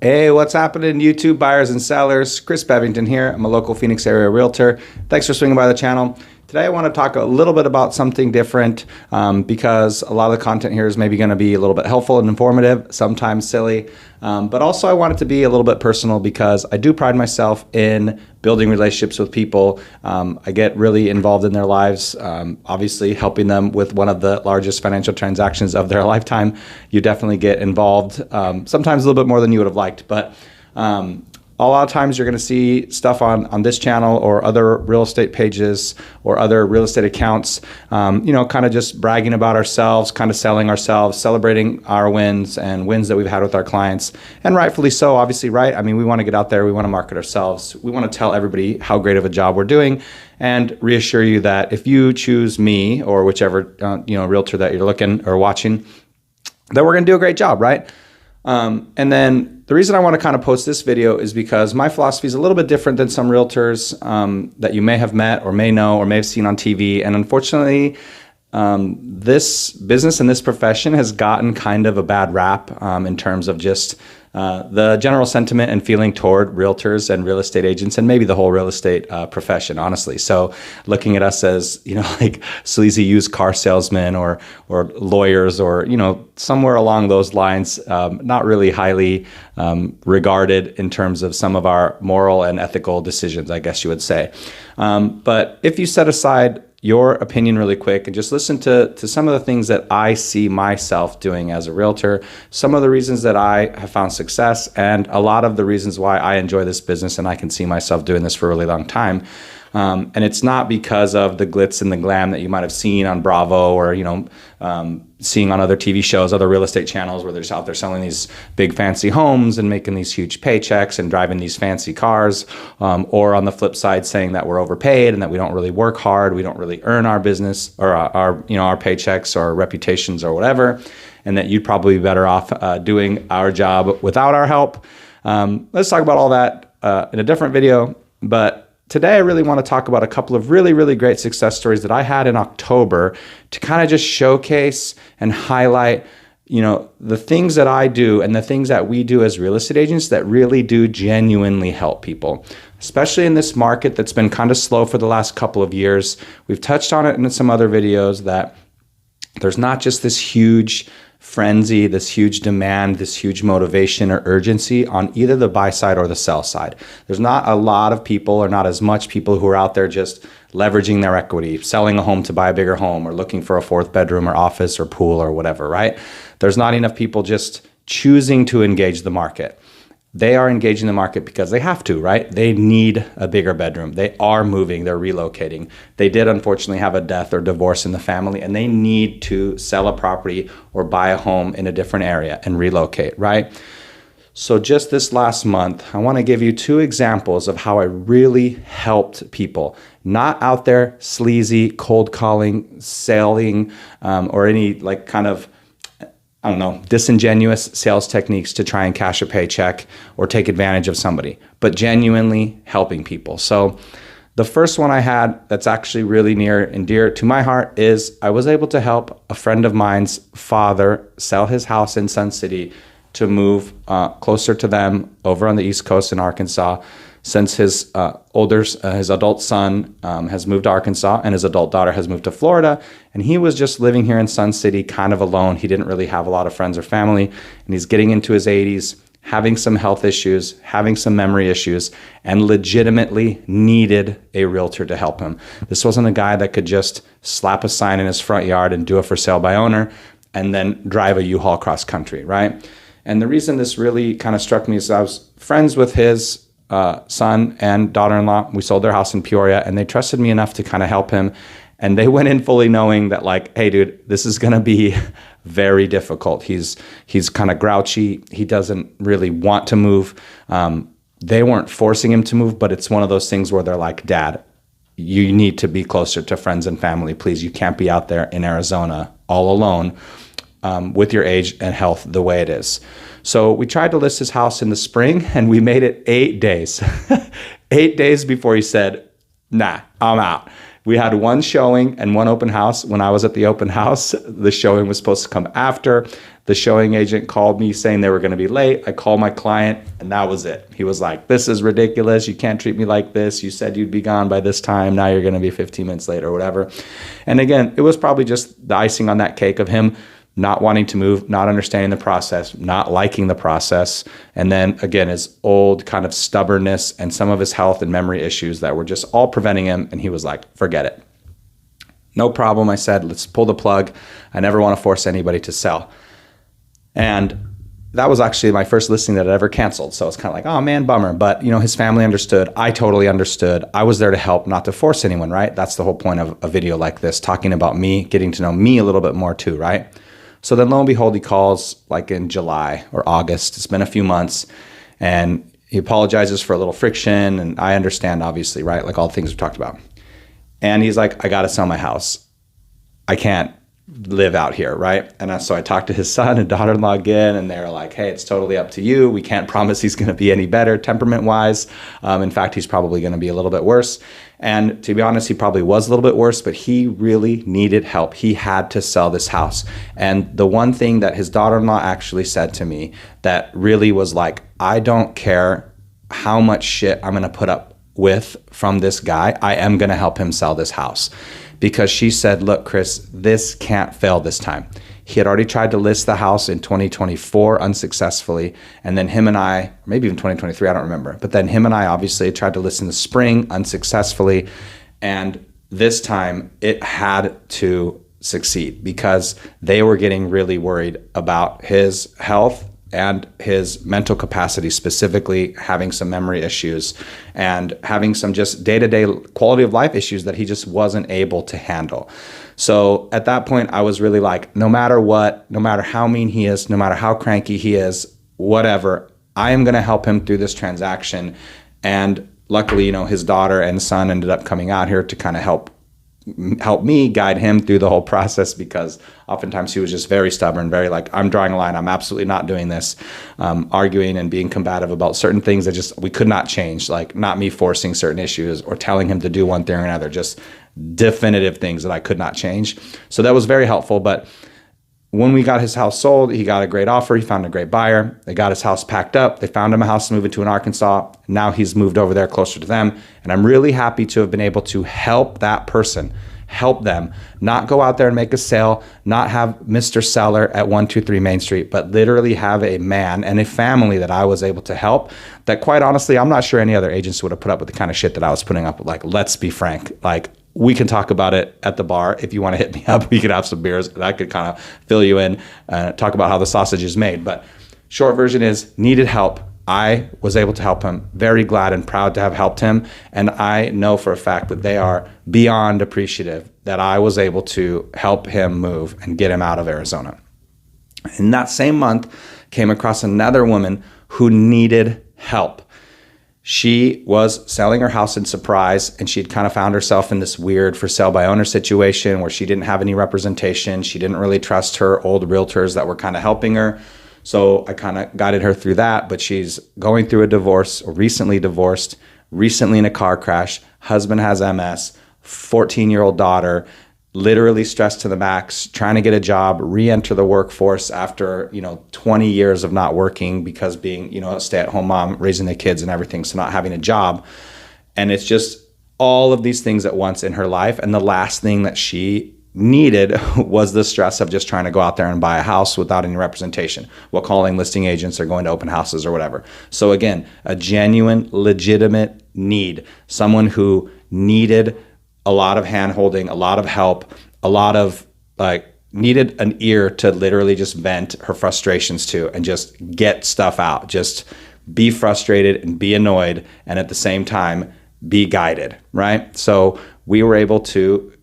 Hey, what's happening, YouTube buyers and sellers? Chris Bevington here. I'm a local Phoenix area realtor. Thanks for swinging by the channel. Today I want to talk a little bit about something different because a lot of the content here is maybe going to be a little bit helpful and informative, sometimes silly, but also I want it to be a little bit personal because I do pride myself in building relationships with people. I get really involved in their lives, obviously helping them with one of the largest financial transactions of their lifetime. You definitely get involved, sometimes a little bit more than you would have liked, but a lot of times you're going to see stuff on this channel or other real estate pages or other real estate accounts, kind of just bragging about ourselves, kind of selling ourselves, celebrating our wins and wins that we've had with our clients. And rightfully so, obviously, right? I mean, we want to get out there. We want to market ourselves. We want to tell everybody how great of a job we're doing and reassure you that if you choose me or whichever, realtor that you're looking or watching, that we're going to do a great job, right? And then the reason I want to kind of post this video is because my philosophy is a little bit different than some realtors that you may have met or may know or may have seen on TV. And unfortunately, this business and this profession has gotten kind of a bad rap in terms of just the general sentiment and feeling toward realtors and real estate agents and maybe the whole real estate profession, honestly. So looking at us as, like sleazy used car salesmen or lawyers or, somewhere along those lines, not really highly regarded in terms of some of our moral and ethical decisions, I guess you would say. But if you set aside your opinion really quick and just listen to some of the things that I see myself doing as a realtor, some of the reasons that I have found success, and a lot of the reasons why I enjoy this business and I can see myself doing this for a really long time. And it's not because of the glitz and the glam that you might have seen on Bravo or, seeing on other TV shows, other real estate channels where they're just out there selling these big fancy homes and making these huge paychecks and driving these fancy cars. Or on the flip side, saying that we're overpaid and that we don't really work hard, we don't really earn our business or our paychecks or reputations or whatever, and that you'd probably be better off doing our job without our help. Let's talk about all that in a different video, but today, I really want to talk about a couple of really, really great success stories that I had in October to kind of just showcase and highlight, the things that I do and the things that we do as real estate agents that really do genuinely help people, especially in this market that's been kind of slow for the last couple of years. We've touched on it in some other videos that there's not just this huge frenzy, this huge demand, this huge motivation or urgency on either the buy side or the sell side. There's not a lot of people or not as much people who are out there just leveraging their equity, selling a home to buy a bigger home or looking for a fourth bedroom or office or pool or whatever, right? There's not enough people just choosing to engage the market. They are engaging the market because they have to, right? They need a bigger bedroom. They are moving, they're relocating. They did unfortunately have a death or divorce in the family and they need to sell a property or buy a home in a different area and relocate, right? So just this last month, I want to give you two examples of how I really helped people, not out there sleazy, cold calling, selling, or any disingenuous sales techniques to try and cash a paycheck or take advantage of somebody, but genuinely helping people. So the first one I had that's actually really near and dear to my heart is I was able to help a friend of mine's father sell his house in Sun City to move closer to them over on the East Coast in Arkansas, since his adult son has moved to Arkansas and his adult daughter has moved to Florida, and he was just living here in Sun City kind of alone. He didn't really have a lot of friends or family, and he's getting into his 80s, having some health issues, having some memory issues, and legitimately needed a realtor to help him. This wasn't a guy that could just slap a sign in his front yard and do a for sale by owner and then drive a U-Haul cross country, right? And the reason this really kind of struck me is I was friends with his son and daughter-in-law. We sold their house in Peoria and they trusted me enough to kind of help him. And they went in fully knowing that hey dude, this is going to be very difficult. He's kind of grouchy. He doesn't really want to move. They weren't forcing him to move, but it's one of those things where they're like, Dad, you need to be closer to friends and family. Please, you can't be out there in Arizona all alone with your age and health the way it is. So we tried to list his house in the spring and we made it 8 days. 8 days before he said, nah, I'm out. We had one showing and one open house. When I was at the open house, the showing was supposed to come after. The showing agent called me saying they were going to be late. I called my client, and that was it. He was like, this is ridiculous. You can't treat me like this. You said you'd be gone by this time. Now you're going to be 15 minutes late or whatever. And again, it was probably just the icing on that cake of him not wanting to move, not understanding the process, not liking the process. And then again, his old kind of stubbornness and some of his health and memory issues that were just all preventing him. And he was like, forget it. No problem. I said, let's pull the plug. I never want to force anybody to sell. And that was actually my first listing that I ever canceled. So it's kind of like, oh man, bummer. But his family understood. I totally understood. I was there to help, not to force anyone, right? That's the whole point of a video like this, talking about me, getting to know me a little bit more too, right? So then lo and behold, he calls like in July or August. It's been a few months, and he apologizes for a little friction. And I understand, obviously, right? Like all the things we've talked about. And he's like, I got to sell my house. I can't live out here, right? And so I talked to his son and daughter-in-law again, and they're like, hey, it's totally up to you. We can't promise he's going to be any better temperament-wise. In fact, he's probably going to be a little bit worse. And to be honest, he probably was a little bit worse, but he really needed help. He had to sell this house. And the one thing that his daughter-in-law actually said to me that really was like, I don't care how much shit I'm going to put up with from this guy. I am going to help him sell this house. Because she said, look, Chris, this can't fail this time. He had already tried to list the house in 2024 unsuccessfully. And then him and I, maybe even 2023, I don't remember. But then him and I obviously tried to list in the spring unsuccessfully. And this time it had to succeed because they were getting really worried about his health and his mental capacity, specifically having some memory issues and having some just day-to-day quality of life issues that he just wasn't able to handle. So at that point, I was really like, no matter what, no matter how mean he is, no matter how cranky he is, whatever, I am going to help him through this transaction. And luckily, his daughter and son ended up coming out here to kind of help me guide him through the whole process, because oftentimes he was just very stubborn, very like, I'm drawing a line. I'm absolutely not doing this, arguing and being combative about certain things that we could not change, like not me forcing certain issues or telling him to do one thing or another, just definitive things that I could not change. So that was very helpful. But when we got his house sold, he got a great offer. He found a great buyer. They got his house packed up. They found him a house to move into in Arkansas. Now he's moved over there closer to them. And I'm really happy to have been able to help that person, help them, not go out there and make a sale, not have Mr. Seller at 123 Main Street, but literally have a man and a family that I was able to help that, quite honestly, I'm not sure any other agents would have put up with the kind of shit that I was putting up with. Like, let's be frank, like, we can talk about it at the bar. If you want to hit me up, we could have some beers and I could kind of fill you in, talk about how the sausage is made. But short version is, needed help. I was able to help him. Very glad and proud to have helped him. And I know for a fact that they are beyond appreciative that I was able to help him move and get him out of Arizona. In that same month, came across another woman who needed help. She was selling her house in Surprise, and she'd kind of found herself in this weird for sale by owner situation where she didn't have any representation. She didn't really trust her old realtors that were kind of helping her. So I kind of guided her through that, but she's going through a divorce, or recently divorced, recently in a car crash. Husband has MS, 14-year-old daughter, literally stressed to the max, trying to get a job, re-enter the workforce after, 20 years of not working because being, a stay-at-home mom, raising the kids and everything, so not having a job. And it's just all of these things at once in her life. And the last thing that she needed was the stress of just trying to go out there and buy a house without any representation, while calling listing agents or going to open houses or whatever. So again, a genuine, legitimate need, someone who needed a lot of hand-holding, a lot of help, a lot of needed an ear to literally just vent her frustrations to and just get stuff out, just be frustrated and be annoyed, and at the same time be guided, right? So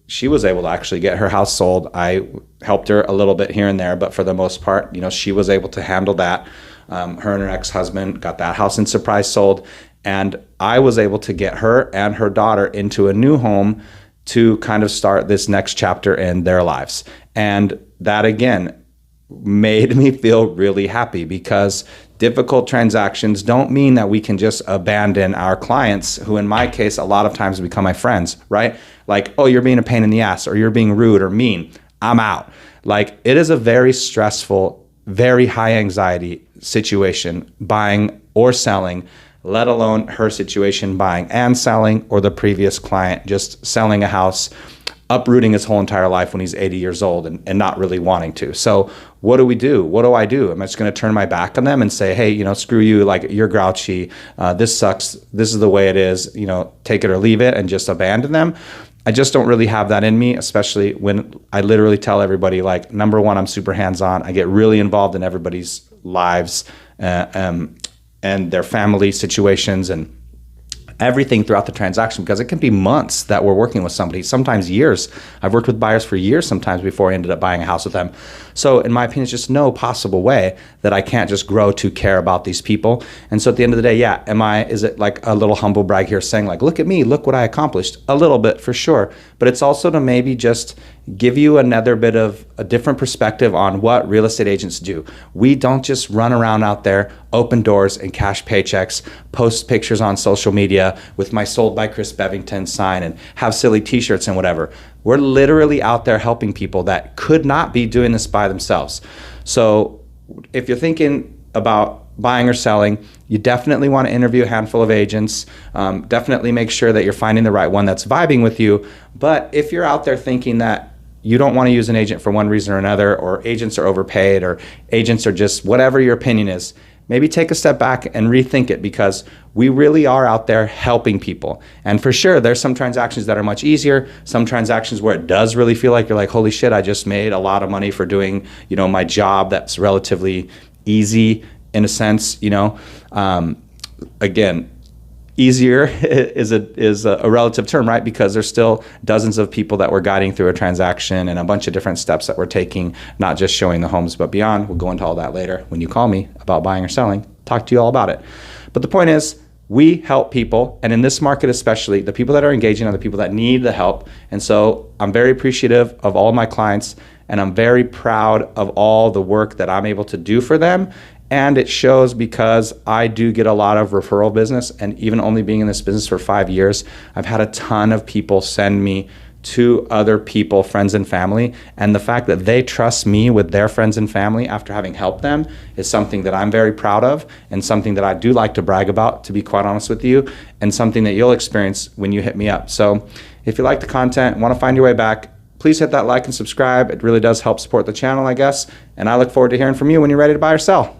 she was able to actually get her house sold. I helped her a little bit here and there, but for the most part, she was able to handle that. Her and her ex-husband got that house in Surprise sold, and I was able to get her and her daughter into a new home to kind of start this next chapter in their lives. And that, again, made me feel really happy, because difficult transactions don't mean that we can just abandon our clients, who in my case, a lot of times become my friends, right? like, oh, you're being a pain in the ass or you're being rude or mean, I'm out. Like, it is a very stressful, very high anxiety situation buying or selling, let alone her situation buying and selling, or the previous client just selling a house, uprooting his whole entire life when he's 80 years old and not really wanting to. So what do we do? What do I do? Am I just going to turn my back on them and say, hey, screw you, like, you're grouchy, this sucks, this is the way it is, take it or leave it, and just abandon them? I just don't really have that in me, especially when I literally tell everybody, like, number one, I'm super hands-on. I get really involved in everybody's lives and their family situations and everything throughout the transaction, because it can be months that we're working with somebody, sometimes years. I've worked with buyers for years sometimes before I ended up buying a house with them. So in my opinion, it's just no possible way that I can't just grow to care about these people. And so at the end of the day, is it like a little humble brag here saying, like, look at me, look what I accomplished? A little bit for sure. But it's also to maybe just give you another bit of a different perspective on what real estate agents do. We don't just run around out there, open doors and cash paychecks, post pictures on social media with my Sold by Chris Bevington sign and have silly t-shirts and whatever. We're literally out there helping people that could not be doing this by themselves. So if you're thinking about buying or selling, you definitely want to interview a handful of agents. Definitely make sure that you're finding the right one that's vibing with you. But if you're out there thinking that you don't want to use an agent for one reason or another, or agents are overpaid, or agents are just whatever your opinion is, maybe take a step back and rethink it, because we really are out there helping people. And for sure, there's some transactions that are much easier, some transactions where it does really feel like you're like, holy shit, I just made a lot of money for doing, my job that's relatively easy in a sense, again, easier is a relative term, right? Because there's still dozens of people that we're guiding through a transaction and a bunch of different steps that we're taking, not just showing the homes, but beyond. We'll go into all that later when you call me about buying or selling, talk to you all about it. But the point is, we help people, and in this market especially, the people that are engaging are the people that need the help. And so I'm very appreciative of all my clients, and I'm very proud of all the work that I'm able to do for them. And it shows because I do get a lot of referral business, and even only being in this business for 5 years, I've had a ton of people send me to other people, friends and family. And the fact that they trust me with their friends and family after having helped them is something that I'm very proud of, and something that I do like to brag about, to be quite honest with you, and something that you'll experience when you hit me up. So if you like the content, want to find your way back, please hit that like and subscribe. It really does help support the channel, I guess. And I look forward to hearing from you when you're ready to buy or sell.